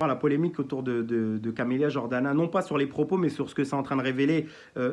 par la polémique autour de Camélia Jordana, non pas sur les propos, mais sur ce que c'est en train de révéler.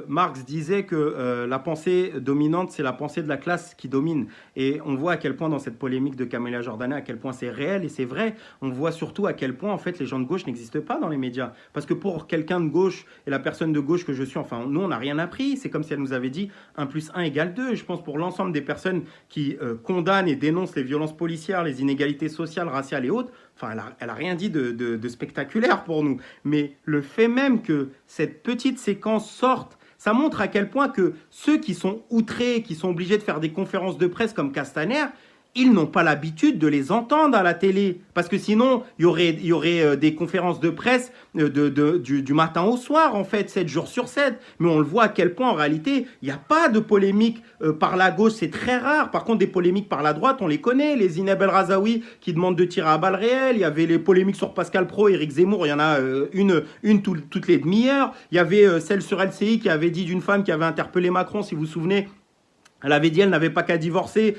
Marx disait que la pensée dominante, c'est la pensée de la classe qui domine. Et on voit à quel point dans cette polémique de Camélia Jordana, à quel point c'est réel et c'est vrai. On voit surtout à quel point, en fait, les gens de gauche n'existent pas dans les médias. Parce que pour quelqu'un de gauche et la personne de gauche que je suis, enfin, nous, on n'a rien appris. C'est comme si elle nous avait dit 1 + 1 = 2. Je pense pour l'ensemble des personnes qui condamnent et dénoncent les violences policières, les inégalités sociales, raciales et autres, enfin, elle a rien dit de spectaculaire pour nous. Mais le fait même que cette petite séquence sorte, ça montre à quel point que ceux qui sont outrés, qui sont obligés de faire des conférences de presse comme Castaner, ils n'ont pas l'habitude de les entendre à la télé. Parce que sinon, il y aurait des conférences de presse du matin au soir, en fait, 7 jours sur 7. Mais on le voit à quel point, en réalité, il n'y a pas de polémique par la gauche. C'est très rare. Par contre, des polémiques par la droite, on les connaît. Les Zineb El Razaoui qui demandent de tirer à balles réelles. Il y avait les polémiques sur Pascal Praud, Éric Zemmour. Il y en a toutes les demi-heures. Il y avait celle sur LCI qui avait dit d'une femme qui avait interpellé Macron, si vous vous souvenez. Elle avait dit qu'elle n'avait pas qu'à divorcer,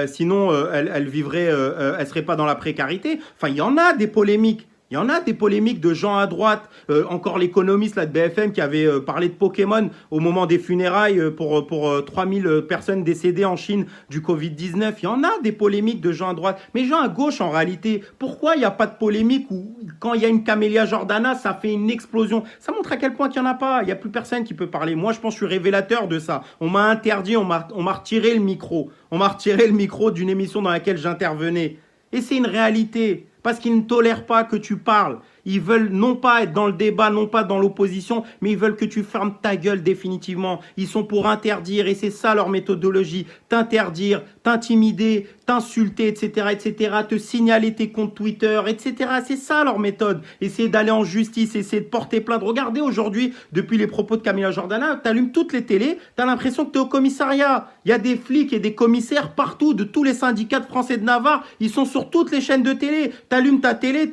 sinon elle vivrait, elle serait pas dans la précarité. Enfin, il y en a des polémiques. Il y en a des polémiques de gens à droite, encore l'économiste là, de BFM qui avait parlé de Pokémon au moment des funérailles pour 3000 personnes décédées en Chine du Covid-19. Il y en a des polémiques de gens à droite. Mais gens à gauche, en réalité, pourquoi il n'y a pas de polémique où quand il y a une Camélia Jordana, ça fait une explosion? Ça montre à quel point qu'il n'y en a pas. Il n'y a plus personne qui peut parler. Moi, je pense que je suis révélateur de ça. On m'a interdit, on m'a retiré le micro. On m'a retiré le micro d'une émission dans laquelle j'intervenais. Et c'est une réalité. Parce qu'ils ne tolèrent pas que tu parles. Ils veulent non pas être dans le débat, non pas dans l'opposition, mais ils veulent que tu fermes ta gueule définitivement. Ils sont pour interdire, et c'est ça leur méthodologie. T'interdire, t'intimider, t'insulter, etc., te signaler tes comptes Twitter, etc. C'est ça leur méthode. Essayer d'aller en justice, essayer de porter plainte. Regardez aujourd'hui, depuis les propos de Camélia Jordana, t'allumes toutes les télés, t'as l'impression que t'es au commissariat. Il y a des flics et des commissaires partout, de tous les syndicats de Français de Navarre. Ils sont sur toutes les chaînes de télé. T'allumes ta télé,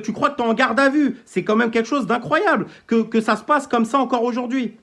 tu crois que t'es en garde à vue. C'est quand même quelque chose d'incroyable que ça se passe comme ça encore aujourd'hui.